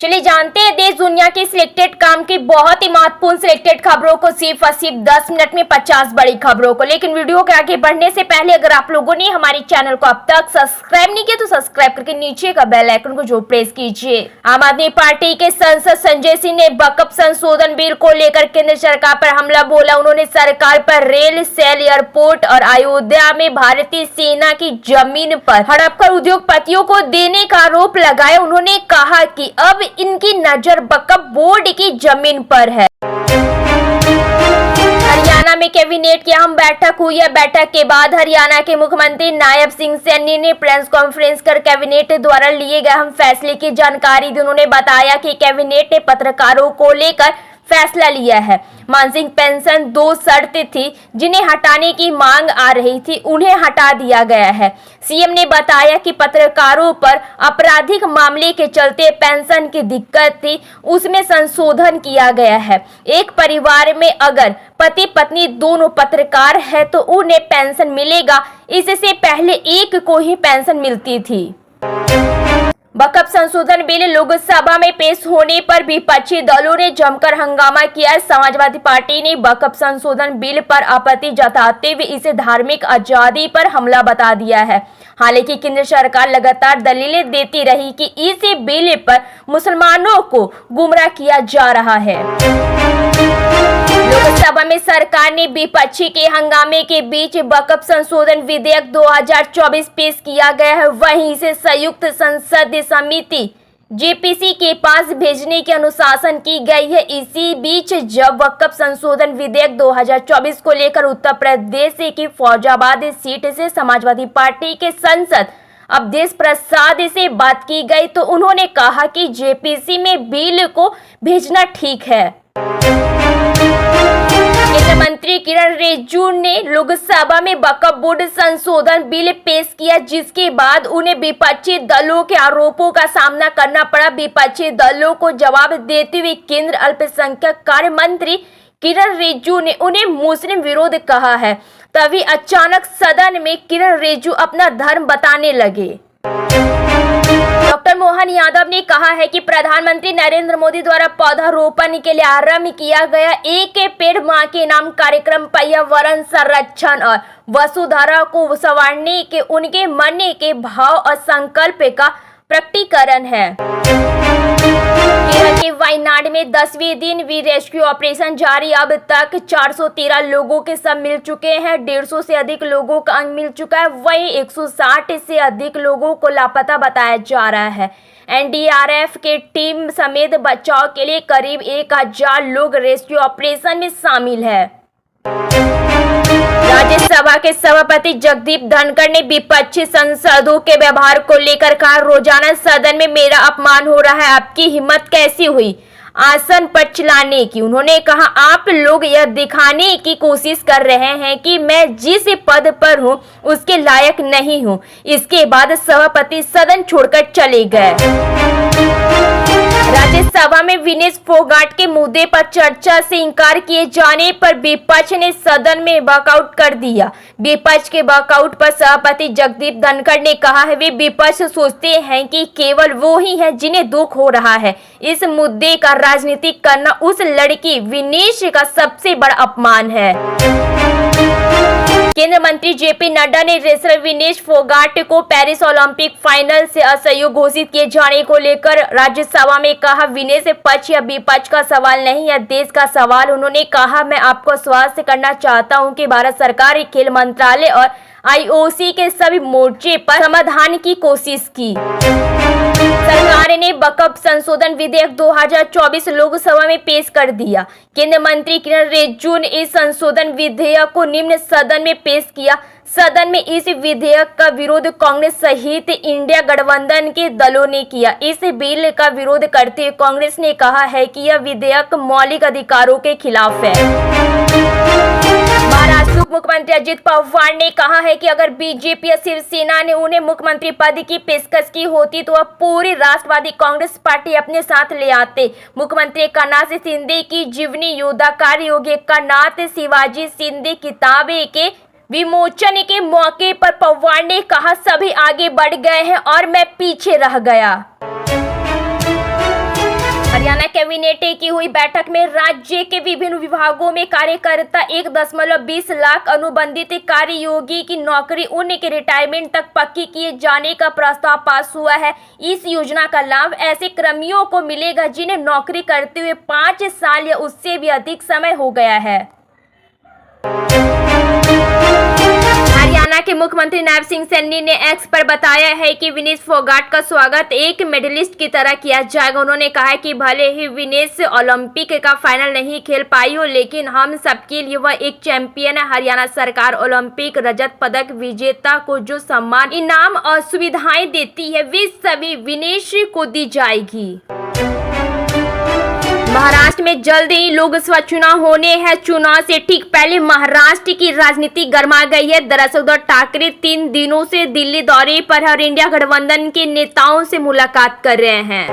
चलिए जानते हैं देश दुनिया की सिलेक्टेड काम की बहुत ही महत्वपूर्ण सिलेक्टेड खबरों को सिर्फ और सिर्फ 10 मिनट में 50 बड़ी खबरों को। लेकिन वीडियो के आगे बढ़ने से पहले अगर आप लोगों ने हमारे चैनल को अब तक सब्सक्राइब नहीं किया तो सब्सक्राइब करके नीचे का बेल आइकन को जो प्रेस कीजिए। आम आदमी पार्टी के सांसद संजय सिंह ने वक्फ संशोधन बिल को लेकर केंद्र सरकार पर हमला बोला। उन्होंने सरकार पर रेल, सेल, एयरपोर्ट और अयोध्या में भारतीय सेना की जमीन पर हड़प कर उद्योगपतियों को देने का आरोप लगाया। उन्होंने कहा कि अब इनकी नजर वक्फ बोर्ड की जमीन पर है। हरियाणा में कैबिनेट की अहम बैठक हुई है। बैठक के बाद हरियाणा के मुख्यमंत्री नायब सिंह सैनी ने प्रेस कॉन्फ्रेंस कर कैबिनेट द्वारा लिए गए अहम फैसले की जानकारी दी। उन्होंने बताया कि कैबिनेट ने पत्रकारों को लेकर फैसला लिया है। मासिक पेंशन 2 शर्त थी जिन्हें हटाने की मांग आ रही थी, उन्हें हटा दिया गया है। सीएम ने बताया कि पत्रकारों पर आपराधिक मामले के चलते पेंशन की दिक्कत थी, उसमें संशोधन किया गया है। एक परिवार में अगर पति पत्नी दोनों पत्रकार है तो उन्हें पेंशन मिलेगा। इससे पहले एक को ही पेंशन मिलती थी। वक्फ संशोधन बिल लोकसभा में पेश होने पर विपक्षी दलों ने जमकर हंगामा किया। समाजवादी पार्टी ने वक्फ संशोधन बिल पर आपत्ति जताते हुए इसे धार्मिक आजादी पर हमला बता दिया है। हालांकि केंद्र सरकार लगातार दलीलें देती रही कि इस बिल पर मुसलमानों को गुमराह किया जा रहा है। लोकसभा में सरकार ने विपक्षी के हंगामे के बीच वक्फ संशोधन विधेयक 2024 पेश किया गया है। वहीं इसे संयुक्त संसदीय समिति जेपीसी के पास भेजने की अनुशंसा की गई है। इसी बीच जब वक्फ संशोधन विधेयक 2024 को लेकर उत्तर प्रदेश की फौजाबाद सीट से समाजवादी पार्टी के सांसद अवधेश प्रसाद से बात की गई तो उन्होंने कहा कि जेपीसी में बिल को भेजना ठीक है। केंद्रीय मंत्री किरण रिजिजू ने लोकसभा में वक्फ बोर्ड संशोधन बिल पेश किया, जिसके बाद उन्हें विपक्षी दलों के आरोपों का सामना करना पड़ा। विपक्षी दलों को जवाब देते हुए केंद्रीय अल्पसंख्यक कार्य मंत्री किरण रिजिजू ने उन्हें मुस्लिम विरोध कहा है। तभी अचानक सदन में किरण रिजिजू अपना धर्म बताने लगे। डॉक्टर मोहन यादव ने कहा है कि प्रधानमंत्री नरेंद्र मोदी द्वारा पौधारोपण के लिए आरंभ किया गया एक पेड़ मां के नाम कार्यक्रम पर्यावरण संरक्षण और वसुधारा को संवारने के उनके मन के भाव और संकल्प का प्रकटीकरण है। केरल के वायनाड में 10वें दिन भी रेस्क्यू ऑपरेशन जारी। अब तक 413 लोगों के शव मिल चुके हैं। 150 से अधिक लोगों का अंग मिल चुका है। वहीं 160 से अधिक लोगों को लापता बताया जा रहा है। एनडीआरएफ के टीम समेत बचाव के लिए करीब 1000 लोग रेस्क्यू ऑपरेशन में शामिल है। राज्यसभा के सभापति जगदीप धनखड़ ने विपक्षी सांसदों के व्यवहार को लेकर कहा, रोजाना सदन में मेरा अपमान हो रहा है, आपकी हिम्मत कैसी हुई आसन पर चिल्लाने की। उन्होंने कहा, आप लोग यह दिखाने की कोशिश कर रहे हैं कि मैं जिस पद पर हूं उसके लायक नहीं हूं। इसके बाद सभापति सदन छोड़कर चले गए। राज्यसभा में विनेश फोगाट के मुद्दे पर चर्चा से इंकार किए जाने पर विपक्ष ने सदन में वॉकआउट कर दिया। विपक्ष के वॉकआउट पर सभापति जगदीप धनखड़ ने कहा है, वे विपक्ष सोचते हैं कि केवल वो ही हैं जिन्हें दुख हो रहा है। इस मुद्दे का राजनीति करना उस लड़की विनेश का सबसे बड़ा अपमान है। केंद्रीय मंत्री जेपी नड्डा ने रेसलर विनेश फोगाट को पेरिस ओलंपिक फाइनल से असहयोग घोषित किए जाने को लेकर राज्यसभा में कहा, विनेश पक्ष या विपक्ष का सवाल नहीं है, देश का सवाल। उन्होंने कहा, मैं आपको आश्वस्त करना चाहता हूं कि भारत सरकार, खेल मंत्रालय और आईओसी के सभी मोर्चे पर समाधान की कोशिश की। सरकार ने वक्फ संशोधन विधेयक 2024 लोकसभा में पेश कर दिया। केंद्रीय मंत्री किरण रिजिजू ने इस संशोधन विधेयक को निम्न सदन में पेश किया। सदन में इस विधेयक का विरोध कांग्रेस सहित इंडिया गठबंधन के दलों ने किया। इस बिल का विरोध करते हुए कांग्रेस ने कहा है कि यह विधेयक मौलिक अधिकारों के खिलाफ है। महाराष्ट्र उप मुख्यमंत्री अजित पवार ने कहा है कि अगर बीजेपी या शिवसेना ने उन्हें मुख्यमंत्री पद की पेशकश की होती तो वह पूरी राष्ट्रवादी कांग्रेस पार्टी अपने साथ ले आते। मुख्यमंत्री एकनाथ शिंदे की जीवनी योद्धाकार योगी एकनाथ शिवाजी शिंदे किताबे के विमोचन के मौके पर पवार ने कहा, सभी आगे बढ़ गए हैं और मैं पीछे रह गया। हरियाणा कैबिनेट की हुई बैठक में राज्य के विभिन्न विभागों में कार्यकर्ता 1.20 लाख अनुबंधित कार्य योगी की नौकरी उनके रिटायरमेंट तक पक्की किए जाने का प्रस्ताव पास हुआ है। इस योजना का लाभ ऐसे कर्मियों को मिलेगा जिन्हें नौकरी करते हुए 5 साल या उससे भी अधिक समय हो गया है। हरियाणा के मुख्यमंत्री नायब सिंह सैनी ने एक्स पर बताया है कि विनेश फोगाट का स्वागत एक मेडलिस्ट की तरह किया जाएगा। उन्होंने कहा कि भले ही विनेश ओलंपिक का फाइनल नहीं खेल पाई हो, लेकिन हम सबके लिए वह एक चैंपियन है। हरियाणा सरकार ओलंपिक रजत पदक विजेता को जो सम्मान, इनाम और सुविधाएं देती है वे सभी विनेश को दी जाएगी। महाराष्ट्र में जल्द ही लोकसभा चुनाव होने हैं। चुनाव से ठीक पहले महाराष्ट्र की राजनीति गर्मा गई है। दरअसल उद्धव ठाकरे 3 दिनों से दिल्ली दौरे पर है और इंडिया गठबंधन के नेताओं से मुलाकात कर रहे हैं।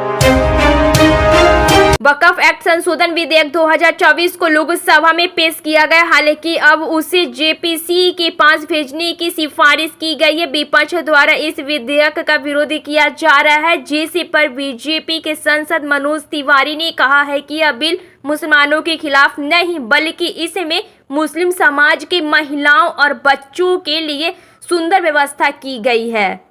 वक्फ एक्ट संशोधन विधेयक 2024 को लोकसभा में पेश किया गया। हालांकि अब उसे जेपीसी के पास भेजने की सिफारिश की गई है। विपक्ष द्वारा इस विधेयक का विरोध किया जा रहा है, जिस पर बीजेपी के सांसद मनोज तिवारी ने कहा है कि यह बिल मुसलमानों के खिलाफ नहीं, बल्कि इसमें मुस्लिम समाज की महिलाओं और बच्चों के लिए सुंदर व्यवस्था की गई है।